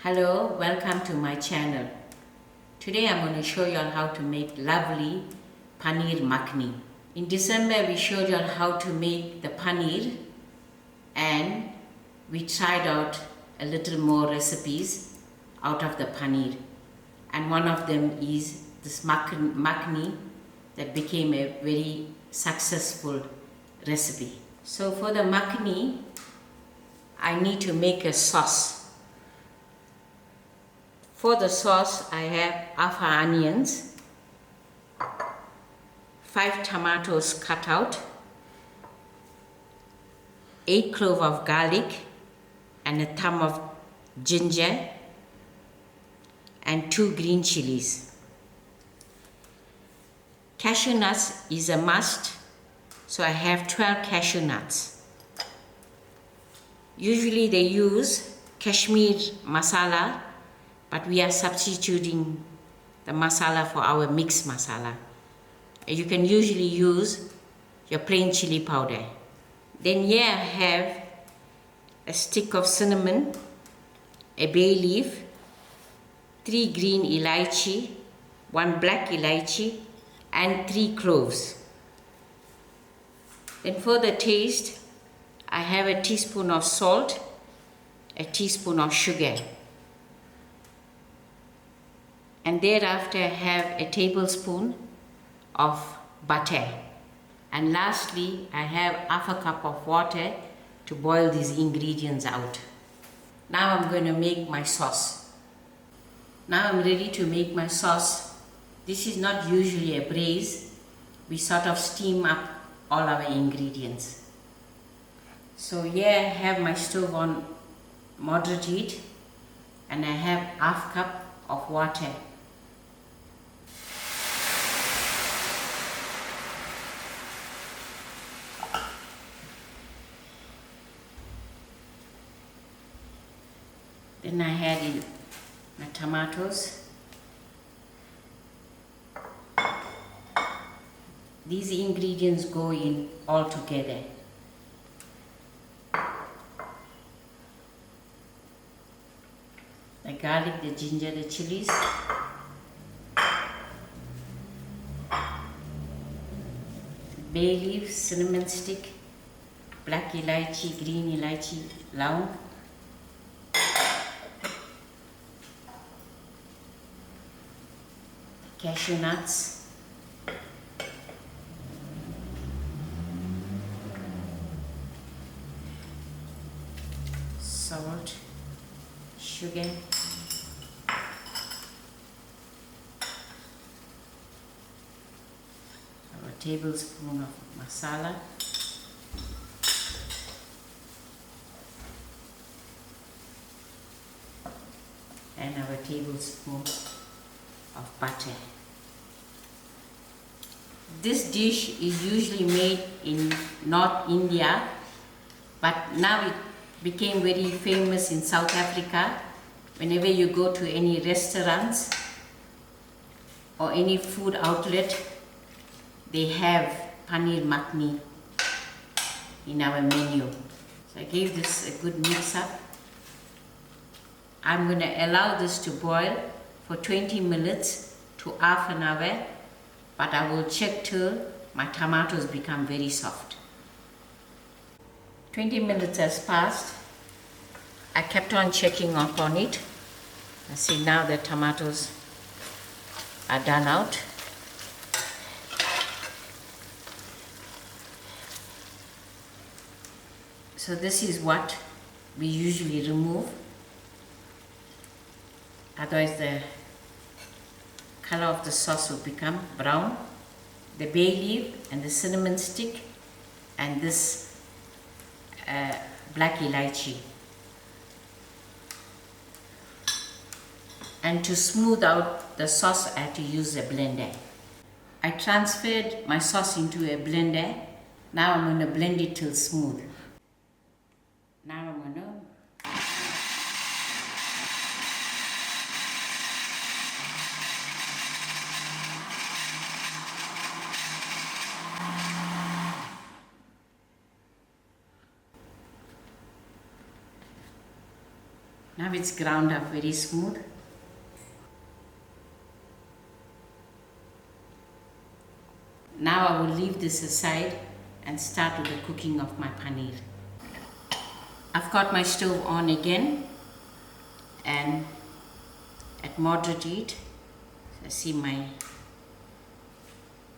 Hello, welcome to my channel. Today I'm going to show you all how to make lovely Paneer Makhani. In December we showed you all how to make the paneer and we tried out a little more recipes out of the paneer, and one of them is this makhani that became a very successful recipe. So for the makhani I need to make a sauce. For the sauce I have half onions, 5 tomatoes cut out, 8 cloves of garlic and a thumb of ginger and 2 green chilies. Cashew nuts is a must, so I have 12 cashew nuts. Usually they use Kashmiri masala, but we are substituting the masala for our mixed masala. You can usually use your plain chili powder. Then here I have a stick of cinnamon, a bay leaf, 3 green elaichi, 1 black elaichi and 3 cloves. Then for the taste, I have a teaspoon of salt, a teaspoon of sugar. And thereafter I have a tablespoon of butter. And lastly, I have half a cup of water to boil these ingredients out. Now I'm going to make my sauce. Now I'm ready to make my sauce. This is not usually a braise. We sort of steam up all our ingredients. So here I have my stove on moderate heat and I have half cup of water. Then I add in my tomatoes. These ingredients go in all together. The garlic, the ginger, the chilies. Bay leaf, cinnamon stick, black elaichi, green elaichi, laung. Cashew nuts, salt, sugar, a tablespoon of masala, and our tablespoon of butter. This dish is usually made in North India, but now it became very famous in South Africa. Whenever you go to any restaurants or any food outlet, they have Paneer Makhani in our menu. So I gave this a good mix up. I'm going to allow this to boil for 20 minutes to half an hour, but I will check till my tomatoes become very soft. 20 minutes has passed. I kept on checking up on it. I see now the tomatoes are done out. So this is what we usually remove. Otherwise the color of the sauce will become brown. The bay leaf and the cinnamon stick and this black elaichi. And to smooth out the sauce I had to use a blender. I transferred my sauce into a blender. Now I'm going to blend it till smooth. Now I'm going to Now it's ground up very smooth. Now I will leave this aside and start with the cooking of my paneer. I've got my stove on again and at moderate heat. So I see my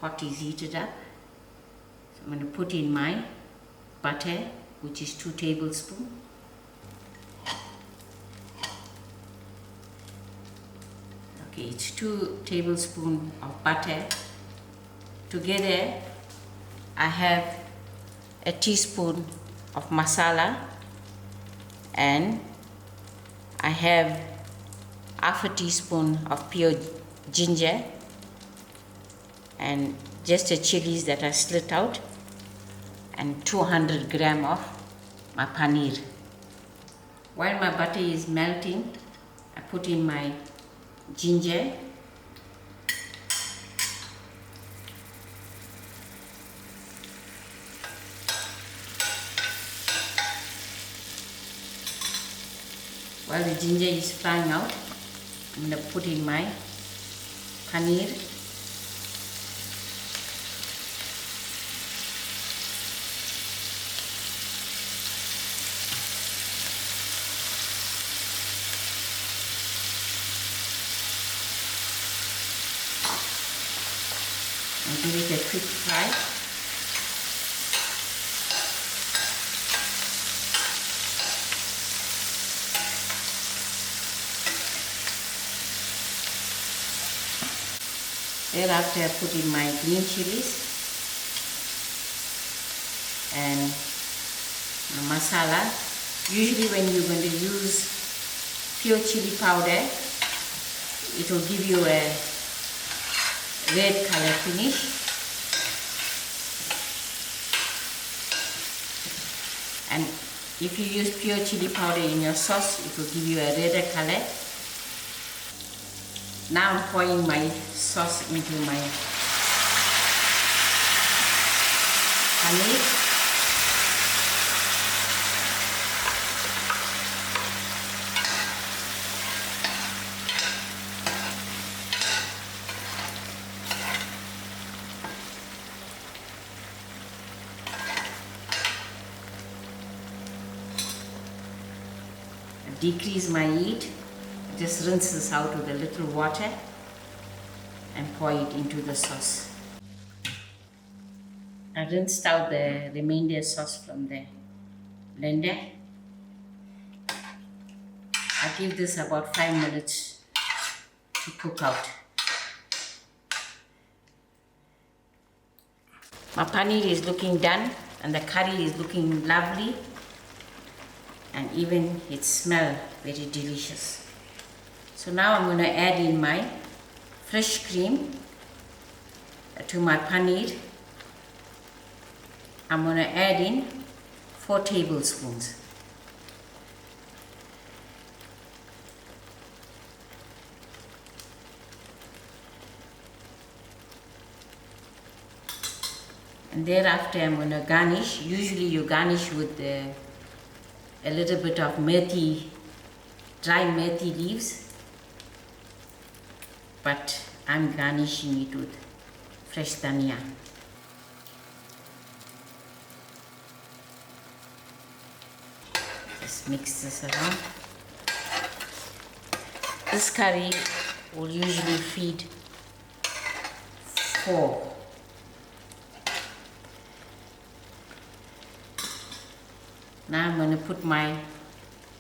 pot is heated up. So I'm going to put in my butter, which is 2 tablespoons. Okay, it's 2 tablespoons of butter. Together I have a teaspoon of masala and I have half a teaspoon of pure ginger and just a chilies that I slit out and 200 gram of my paneer. While my butter is melting, I put in my ginger, while the ginger is frying out, I'm going to put in my paneer. And give it a quick fry. Thereafter I put in my green chilies and my masala. Usually when you're going to use pure chili powder, it will give you a red color finish. And if you use pure chili powder in your sauce, it will give you a redder color. Now I'm pouring my sauce into my paneer. Decrease my heat. Just rinse this out with a little water and pour it into the sauce. I rinsed out the remainder sauce from the blender. I give this about 5 minutes to cook out. My paneer is looking done and the curry is looking lovely and even it smells very delicious. So now I'm going to add in my fresh cream to my paneer. I'm going to add in 4 tablespoons. And thereafter I'm going to garnish. Usually you garnish with a little bit of methi, dry methi leaves. But I'm garnishing it with fresh dhania. Just mix this around. This curry will usually feed 4. Now I'm going to put my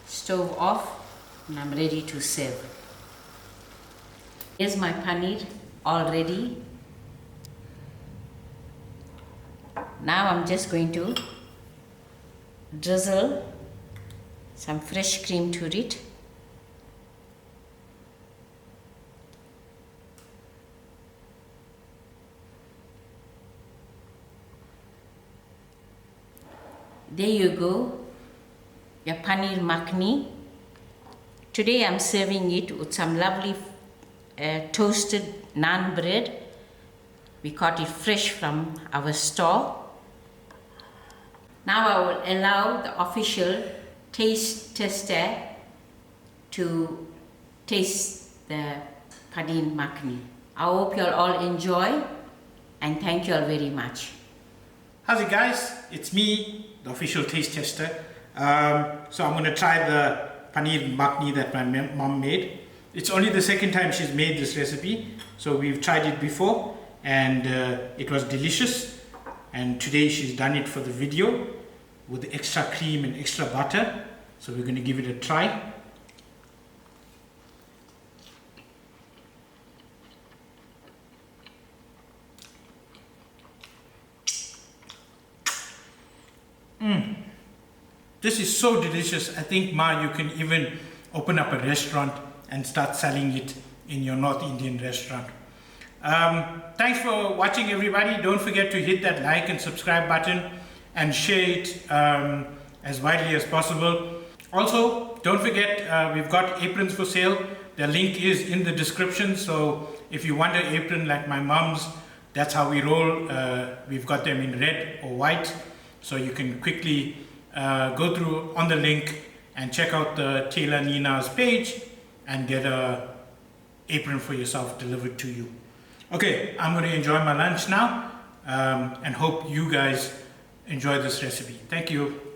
stove off and I'm ready to serve. Here's my paneer all ready. Now I'm just going to drizzle some fresh cream to it. There you go, your Paneer Makhani. Today I'm serving it with some lovely toasted naan bread. We caught it fresh from our store. Now I will allow the official taste tester to taste the Paneer Makhani. I hope you all enjoy, and thank you all very much. How's it, guys? It's me, the official taste tester. So I'm going to try the Paneer Makhani that my mom made. It's only the second time she's made this recipe, so we've tried it before and it was delicious, and today she's done it for the video with the extra cream and extra butter, so we're going to give it a try. This is so delicious. I think, Ma, you can even open up a restaurant and start selling it in your North Indian restaurant. Thanks for watching, everybody. Don't forget to hit that like and subscribe button and share it as widely as possible. Also, don't forget, we've got aprons for sale. The link is in the description, so if you want an apron like my mom's, that's how we roll. We've got them in red or white, so you can quickly go through on the link and check out the Taylor Nina's page and get a apron for yourself delivered to you. Okay, I'm going to enjoy my lunch now and hope you guys enjoy this recipe. Thank you.